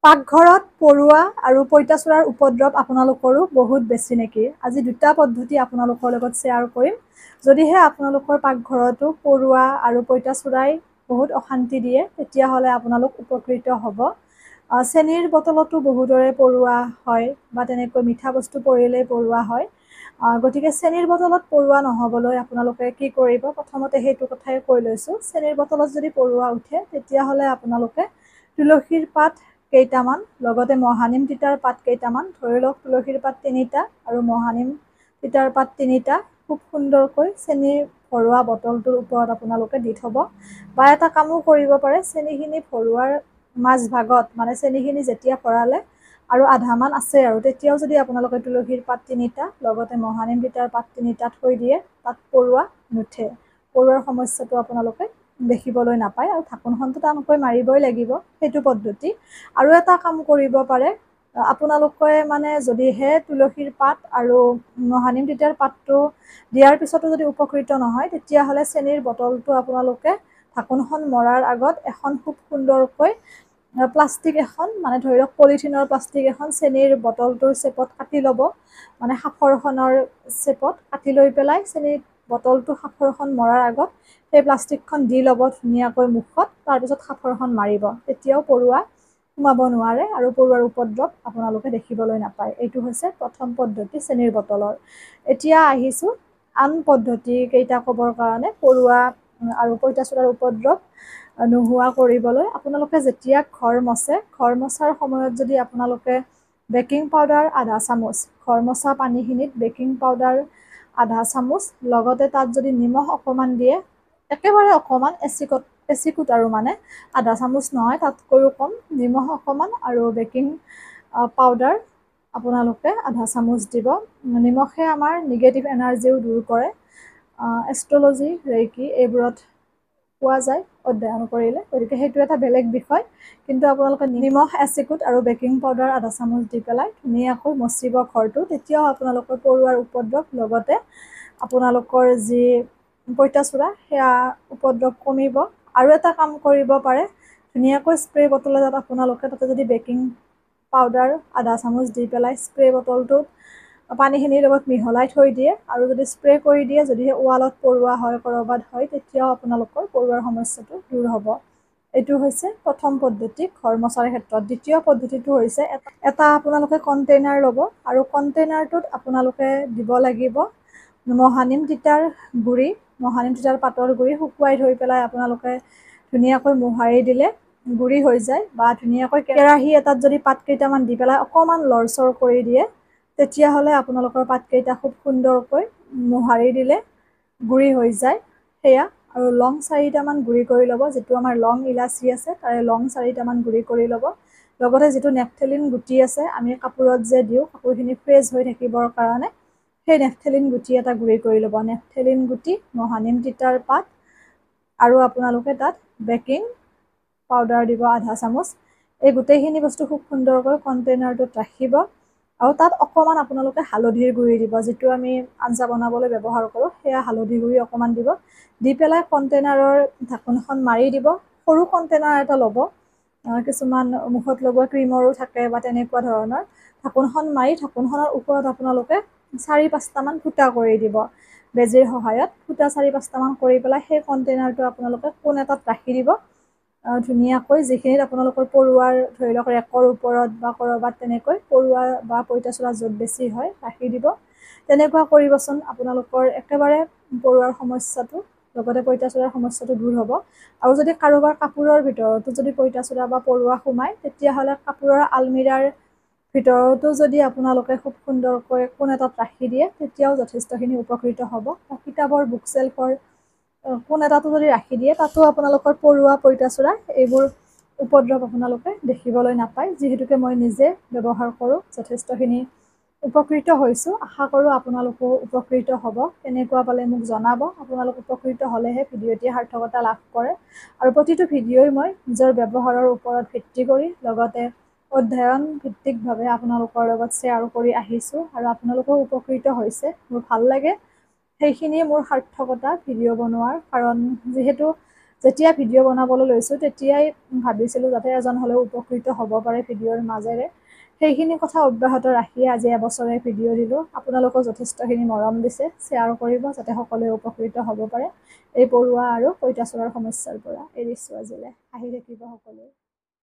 পাকঘৰত পৰুৱা আৰু পইতাচোৰাৰ উপদ্ৰৱ আপোনালোকৰো বহুত বেছি নেকি? আজি দুটা পদ্ধতি আপোনালোকৰ লগত শ্বেয়াৰ কৰিম। যদিহে আপোনালোকৰ পাকঘৰতো পৰুৱা আৰু পইতাচোৰাই বহুত অশান্তি দিয়ে, তেতিয়াহ'লে আপোনালোক উপকৃত হ'ব। চেনিৰ বটলতো বহুদৰে পৰুৱা হয় বা তেনেকৈ মিঠা বস্তু পৰিলেই পৰুৱা হয়। গতিকে চেনিৰ বটলত পৰুৱা নহ'বলৈ আপোনালোকে কি কৰিব? প্ৰথমতে সেইটো কথাই কৈ লৈছোঁ। চেনিৰ বটলত যদি পৰুৱা উঠে, তেতিয়াহ'লে আপোনালোকে তুলসীৰ পাত কেইটামান, লগতে মহানিম তিতাৰ পাত কেইটামান, ধৰি লওক তুলসীৰ পাত 3টা আৰু মহানিম তিতাৰ পাত 3টা খুব সুন্দৰকৈ চেনি ভৰোৱা বটলটোৰ ওপৰত আপোনালোকে দি থ'ব। বা এটা কামো কৰিব পাৰে, চেনিখিনি ভৰোৱাৰ মাজভাগত, মানে চেনিখিনি যেতিয়া ভৰালে আৰু আধামান আছে আৰু তেতিয়াও যদি আপোনালোকে তুলসীৰ পাত 3টা লগতে মহানিম তিতাৰ পাত 3টা থৈ দিয়ে, তাত পৰুৱা নুঠে। পৰুৱাৰ সমস্যাটো আপোনালোকে দেখিবলৈ নাপায় আৰু ঢাকোনখনটো টানকৈ মাৰিবই লাগিব, সেইটো পদ্ধতি। আৰু এটা কাম কৰিব পাৰে, আপোনালোকে মানে যদিহে তুলসীৰ পাত আৰু মহানিম তিতাৰ পাতটো দিয়াৰ পিছতো যদি উপকৃত নহয়, তেতিয়াহ'লে চেনিৰ বটলটো আপোনালোকে ঢাকোনখন মৰাৰ আগত এখন খুব সুন্দৰকৈ প্লাষ্টিক এখন, মানে ধৰি লওক পলিথিনৰ প্লাষ্টিক এখন চেনিৰ বটলটোৰ চেপত কাটি ল'ব। মানে সাফৰখনৰ চেপত কাটি লৈ পেলাই চেনিৰ বটলটো সাফৰখন মৰাৰ আগত সেই প্লাষ্টিকখন দি ল'ব ধুনীয়াকৈ মুখত, তাৰপিছত সাফৰখন মাৰিব। তেতিয়াও পৰুৱা সোমাব নোৱাৰে আৰু পৰুৱাৰ উপদ্ৰৱ আপোনালোকে দেখিবলৈ নাপায়। এইটো হৈছে প্ৰথম পদ্ধতি চেনিৰ বটলৰ। এতিয়া আহিছোঁ আন পদ্ধতি কেইটা ক'বৰ কাৰণে। পৰুৱা আৰু পইতাচোৰাৰ উপদ্ৰৱ নোহোৱা কৰিবলৈ আপোনালোকে যেতিয়া ঘৰ মচে, ঘৰ মচাৰ সময়ত যদি আপোনালোকে বেকিং পাউডাৰ আধা চামুচ, ঘৰ মচা পানীখিনিত বেকিং পাউডাৰ আধা চামুচ, লগতে তাত যদি নিমখ অকণমান দিয়ে, একেবাৰে অকণমান এচিকুট আৰু মানে আধা চামুচ নহয়, তাতকৈও কম, নিমখ অকণমান আৰু বেকিং পাউডাৰ আপোনালোকে আধা চামুচ দিব। নিমখে আমাৰ নিগেটিভ এনাৰ্জিও দূৰ কৰে। এষ্ট্ৰলজি, ৰেইকি এইবোৰত পোৱা যায় অধ্যয়ন কৰিলে, গতিকে সেইটো এটা বেলেগ বিষয়। কিন্তু আপোনালোকে নিমখ এচিকুট আৰু বেকিং পাউডাৰ আধা চামুচ দি পেলাই ধুনীয়াকৈ মচিব ঘৰটো, তেতিয়াও আপোনালোকৰ পৰুৱাৰ উপদ্ৰৱ, লগতে আপোনালোকৰ যি পইতাচোৰা সেয়া উপদ্ৰৱ কমিব। আৰু এটা কাম কৰিব পাৰে, ধুনীয়াকৈ স্প্ৰে বটল এটাত আপোনালোকে তাতে যদি বেকিং পাউডাৰ আধা চামুচ দি পেলাই স্প্ৰে বটলটোত পানীখিনিৰ লগত মিহলাই থৈ দিয়ে আৰু যদি স্প্ৰে কৰি দিয়ে, যদিহে ৱালত পৰুৱা হয়, ক'ৰবাত হয়, তেতিয়াও আপোনালোকৰ পৰুৱাৰ সমস্যাটো দূৰ হ'ব। এইটো হৈছে প্ৰথম পদ্ধতি ঘৰ মচাৰ ক্ষেত্ৰত। দ্বিতীয় পদ্ধতিটো হৈছে এটা আপোনালোকে কণ্টেইনাৰ ল'ব আৰু কণ্টেইনাৰটোত আপোনালোকে দিব লাগিব মহানিম তিতাৰ গুড়ি, মহানিম তিতাৰ পাতৰ গুড়ি শুকুৱাই থৈ পেলাই আপোনালোকে ধুনীয়াকৈ মোহাৰি দিলে গুড়ি হৈ যায়। বা ধুনীয়াকৈ কেৰাহী এটাত যদি পাত কেইটামান দি পেলাই অকণমান লৰচৰ কৰি দিয়ে, তেতিয়াহ'লে আপোনালোকৰ পাতকেইটা খুব সুন্দৰকৈ মোহাৰি দিলে গুড়ি হৈ যায়। সেয়া আৰু লং 4টামান গুড়ি কৰি ল'ব, যিটো আমাৰ লং ইলাচি আছে তাৰে লং 4টামান গুড়ি কৰি ল'ব। লগতে যিটো নেপথেলিন গুটি আছে, আমি কাপোৰত যে দিওঁ কাপোৰখিনি ফ্ৰেছ হৈ থাকিবৰ কাৰণে, সেই নেপথেলিন গুটি এটা গুড়ি কৰি ল'ব। নেপথেলিন গুটি, মহানিম তিতাৰ পাত আৰু আপোনালোকে তাত বেকিং পাউডাৰ দিব আধা চামুচ। এই গোটেইখিনি বস্তু খুব সুন্দৰকৈ কণ্টেইনাৰটোত ৰাখিব আৰু তাত অকণমান আপোনালোকে হালধিৰ গুড়ি দিব, যিটো আমি আঞ্জা বনাবলৈ ব্যৱহাৰ কৰোঁ, সেয়া হালধি গুড়ি অকণমান দিব। দি পেলাই কণ্টেইনাৰৰ ঢাকোনখন মাৰি দিব। সৰু কণ্টেইনাৰ এটা ল'ব, কিছুমান মুখত লগোৱা ক্ৰীমৰো থাকে বা তেনেকুৱা ধৰণৰ। ঢাকোনখন মাৰি ঢাকোনখনৰ ওপৰত আপোনালোকে 4-5টামান ফুটা কৰি দিব বেজীৰ সহায়ত। ফুটা 4-5টামান কৰি পেলাই সেই কণ্টেইনাৰটো আপোনালোকে কোণ এটাত ৰাখি দিব ধুনীয়াকৈ। যিখিনিত আপোনালোকৰ পৰুৱাৰ ধৰি লওক ৰেকৰ ওপৰত বা ক'ৰবাত তেনেকৈ পৰুৱা বা পইতাচোৰা য'ত বেছি হয় ৰাখি দিব। তেনেকুৱা কৰিবচোন, আপোনালোকৰ একেবাৰে পৰুৱাৰ সমস্যাটো লগতে পইতাচোৰাৰ সমস্যাটো দূৰ হ'ব। আৰু যদি কাৰোবাৰ কাপোৰৰ ভিতৰতো যদি পইতাচোৰা বা পৰুৱা সোমায়, তেতিয়াহ'লে কাপোৰৰ আলমিৰাৰ ভিতৰতো যদি আপোনালোকে খুব সুন্দৰকৈ কোণ এটাত ৰাখি দিয়ে, তেতিয়াও যথেষ্টখিনি উপকৃত হ'ব। কিতাপৰ বুক চেল্ফৰ কোণ এটাতো যদি ৰাখি দিয়ে, তাতো আপোনালোকৰ পৰুৱা পইতাচোৰা এইবোৰ উপদ্ৰৱ আপোনালোকে দেখিবলৈ নাপায়। যিহেতুকে মই নিজে ব্যৱহাৰ কৰোঁ, যথেষ্টখিনি উপকৃত হৈছোঁ। আশা কৰোঁ আপোনালোকো উপকৃত হ'ব। কেনেকুৱা পালে মোক জনাব। আপোনালোক উপকৃত হ'লেহে ভিডিঅ'টিয়ে সাৰ্থকতা লাভ কৰে। আৰু প্ৰতিটো ভিডিঅ'ই মই নিজৰ ব্যৱহাৰৰ ওপৰত ভিত্তি কৰি, লগতে অধ্যয়ন ভিত্তিকভাৱে আপোনালোকৰ লগত শ্বেয়াৰ কৰি আহিছোঁ আৰু আপোনালোকেও উপকৃত হৈছে। মোৰ ভাল লাগে, সেইখিনিয়ে মোৰ সাৰ্থকতা ভিডিঅ' বনোৱাৰ। কাৰণ যিহেতু যেতিয়া ভিডিঅ' বনাবলৈ লৈছোঁ তেতিয়াই ভাবিছিলোঁ যাতে এজন হ'লেও উপকৃত হ'ব পাৰে ভিডিঅ'ৰ মাজেৰে। সেইখিনি কথা অব্যাহত ৰাখি আজি এবছৰে ভিডিঅ' দিলোঁ। আপোনালোকেও যথেষ্টখিনি মৰম দিছে, শ্বেয়াৰ কৰিব যাতে সকলোৱে উপকৃত হ'ব পাৰে এই পৰুৱা আৰু পঁইতাচোৰাৰ সমস্যাৰ পৰা। এৰিছোঁ আজিলৈ, আহি থাকিব সকলোৱে।